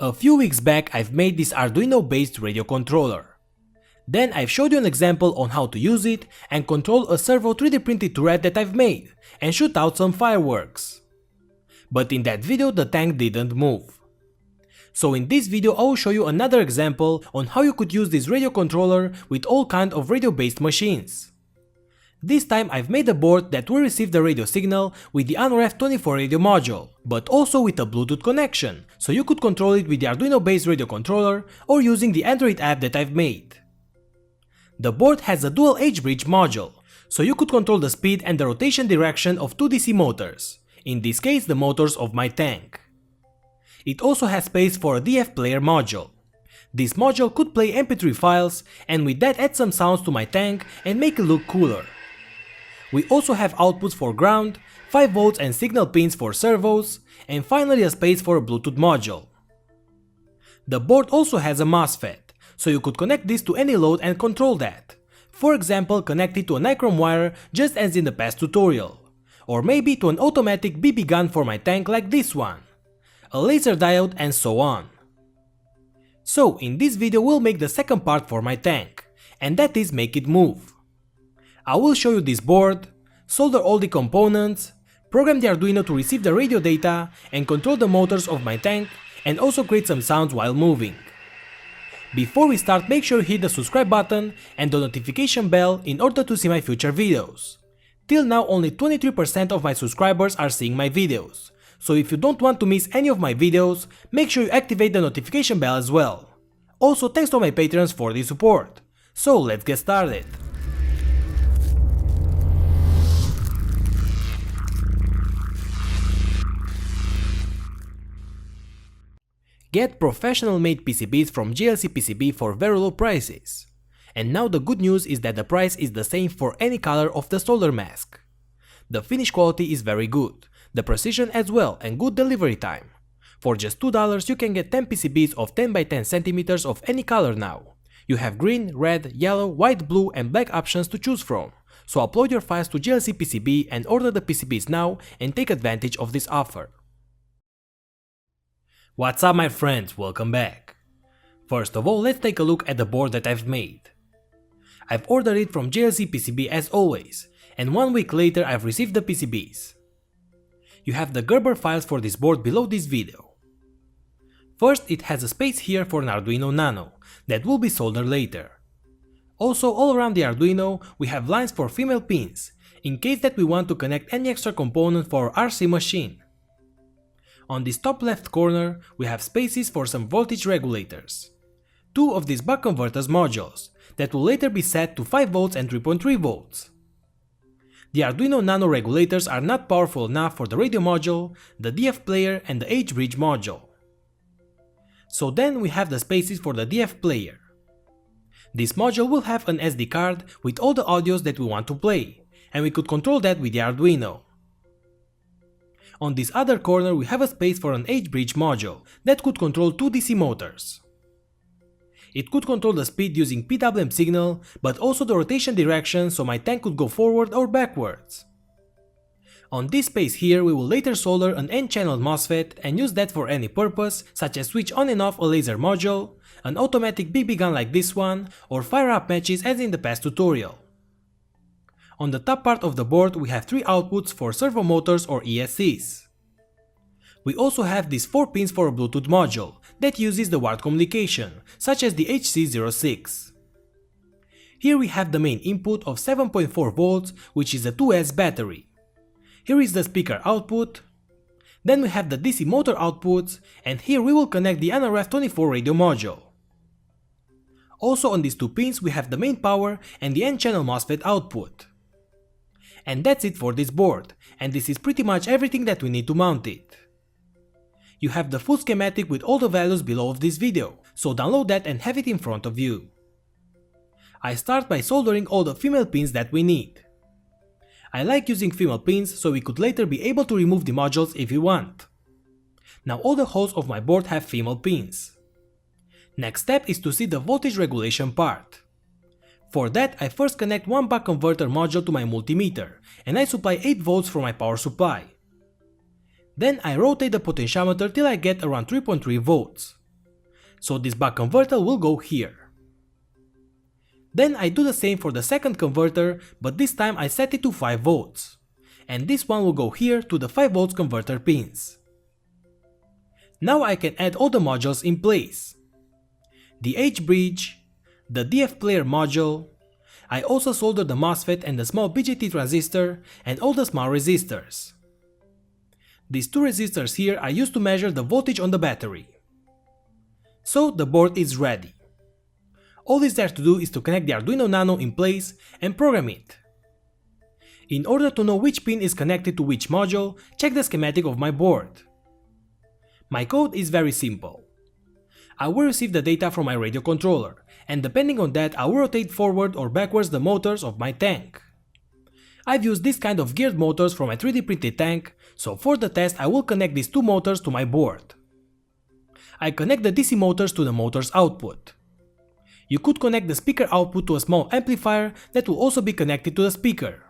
A few weeks back I've made this Arduino based radio controller. Then I've showed you an example on how to use it and control a servo 3D printed turret that I've made and shoot out some fireworks. But in that video the tank didn't move. So in this video I will show you another example on how you could use this radio controller with all kind of radio based machines. This time I've made a board that will receive the radio signal with the NRF24 radio module, but also with a Bluetooth connection, so you could control it with the Arduino based radio controller or using the Android app that I've made. The board has a dual H-bridge module, so you could control the speed and the rotation direction of two DC motors, in this case the motors of my tank. It also has space for a DF player module. This module could play MP3 files and with that add some sounds to my tank and make it look cooler. We also have outputs for ground, 5 volts and signal pins for servos, and finally a space for a Bluetooth module. The board also has a MOSFET, so you could connect this to any load and control that. For example, connect it to a nichrome wire just as in the past tutorial, or maybe to an automatic BB gun for my tank like this one, a laser diode and so on. So in this video we'll make the second part for my tank, and that is make it move. I will show you this board, solder all the components, program the Arduino to receive the radio data and control the motors of my tank and also create some sounds while moving. Before we start, make sure you hit the subscribe button and the notification bell in order to see my future videos. Till now only 23% of my subscribers are seeing my videos, so if you don't want to miss any of my videos, make sure you activate the notification bell as well. Also thanks to my patrons for the support. So let's get started. Get professional made PCBs from GLC PCB for very low prices. And now the good news is that the price is the same for any color of the solder mask. The finish quality is very good, the precision as well and good delivery time. For just $2 you can get 10 PCBs of 10 by 10 centimeters of any color now. You have green, red, yellow, white, blue and black options to choose from. So upload your files to GLC PCB and order the PCBs now and take advantage of this offer. What's up my friends, welcome back. First of all, let's take a look at the board that I've made. I've ordered it from GLC PCB as always, and 1 week later I've received the PCBs. You have the Gerber files for this board below this video. First, it has a space here for an Arduino Nano, that will be soldered later. Also, all around the Arduino we have lines for female pins, in case that we want to connect any extra component for our RC machine. On this top left corner we have spaces for some voltage regulators. 2 of these buck converters modules that will later be set to 5 volts and 3.3 volts. The Arduino Nano regulators are not powerful enough for the radio module, the DF player and the H-bridge module. So then we have the spaces for the DF player. This module will have an SD card with all the audios that we want to play, and we could control that with the Arduino. On this other corner we have a space for an H-bridge module that could control 2 DC motors. It could control the speed using PWM signal, but also the rotation direction so my tank could go forward or backwards. On this space here we will later solder an N-channel MOSFET and use that for any purpose, such as switch on and off a laser module, an automatic BB gun like this one, or fire up matches as in the past tutorial. On the top part of the board we have 3 outputs for servo motors or ESCs. We also have these 4 pins for a Bluetooth module that uses the wired communication, such as the HC06. Here we have the main input of 7.4 volts, which is a 2S battery. Here is the speaker output. Then we have the DC motor outputs, and here we will connect the NRF24 radio module. Also on these 2 pins we have the main power and the N-channel MOSFET output. And that's it for this board, and this is pretty much everything that we need to mount it. You have the full schematic with all the values below of this video, so download that and have it in front of you. I start by soldering all the female pins that we need. I like using female pins so we could later be able to remove the modules if we want. Now all the holes of my board have female pins. Next step is to see the voltage regulation part. For that I first connect one buck converter module to my multimeter and I supply 8 volts from my power supply. Then I rotate the potentiometer till I get around 3.3 volts. so this buck converter will go here. Then I do the same for the second converter, but this time I set it to 5 volts. And this one will go here to the 5 volts converter pins. Now I can add all the modules in place. The H-bridge, the DF player module. I also soldered the MOSFET and the small BJT transistor and all the small resistors. These 2 resistors here I used to measure the voltage on the battery. So the board is ready. All is there to do is to connect the Arduino Nano in place and program it. In order to know which pin is connected to which module, check the schematic of my board. My code is very simple. I will receive the data from my radio controller, and depending on that I will rotate forward or backwards the motors of my tank. I've used this kind of geared motors from my 3D printed tank, so for the test I will connect these 2 motors to my board. I connect the DC motors to the motor's output. You could connect the speaker output to a small amplifier that will also be connected to the speaker.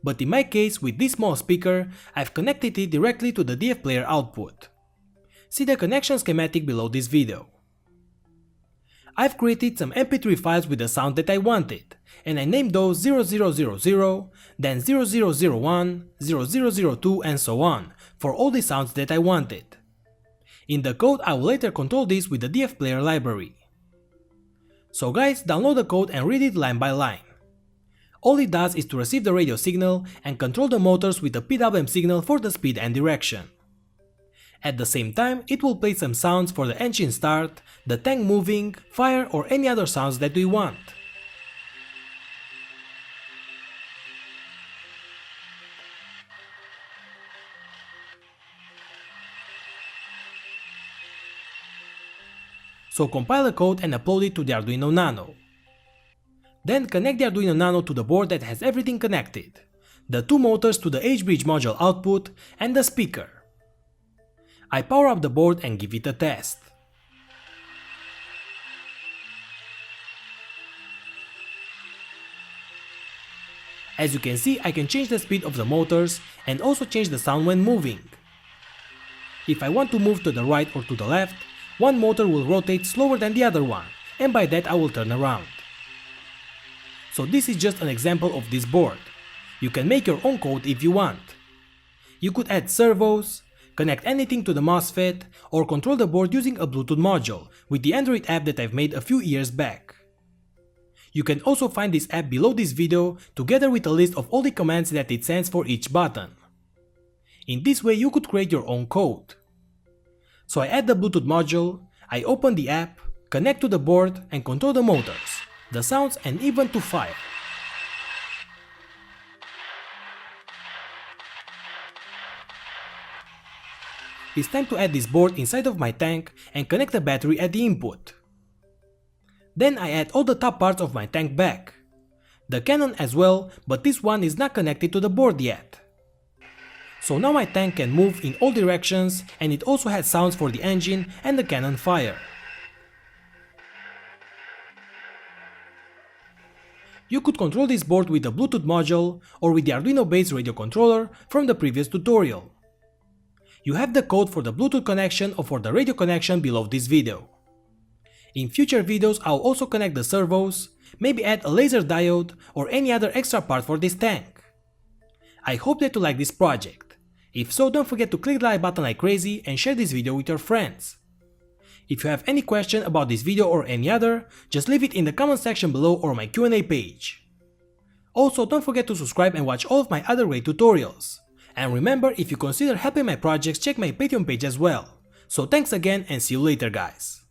But in my case, with this small speaker, I've connected it directly to the DF player output. See the connection schematic below this video. I've created some MP3 files with the sound that I wanted, and I named those 0000, then 0001, 0002 and so on, for all the sounds that I wanted. In the code I will later control this with the DF player library. So guys, download the code and read it line by line. All it does is to receive the radio signal and control the motors with the PWM signal for the speed and direction. At the same time, it will play some sounds for the engine start, the tank moving, fire or any other sounds that we want. So compile the code and upload it to the Arduino Nano. Then connect the Arduino Nano to the board that has everything connected, the 2 motors to the H-bridge module output and the speaker. I power up the board and give it a test. As you can see, I can change the speed of the motors and also change the sound when moving. If I want to move to the right or to the left, one motor will rotate slower than the other one, and by that I will turn around. So this is just an example of this board. You can make your own code if you want. You could add servos, connect anything to the MOSFET, or control the board using a Bluetooth module with the Android app that I've made a few years back. You can also find this app below this video together with a list of all the commands that it sends for each button. In this way you could create your own code. So I add the Bluetooth module, I open the app, connect to the board and control the motors, the sounds and even to fire. It's time to add this board inside of my tank and connect the battery at the input. Then I add all the top parts of my tank back. The cannon as well, but this one is not connected to the board yet. So now my tank can move in all directions and it also has sounds for the engine and the cannon fire. You could control this board with a Bluetooth module or with the Arduino based radio controller from the previous tutorial. You have the code for the Bluetooth connection or for the radio connection below this video. In future videos I'll also connect the servos, maybe add a laser diode or any other extra part for this tank. I hope that you like this project. If so, don't forget to click the like button like crazy and share this video with your friends. If you have any question about this video or any other, just leave it in the comment section below or my Q&A page. Also, don't forget to subscribe and watch all of my other great tutorials. And remember, if you consider helping my projects, check my Patreon page as well. So thanks again and see you later guys.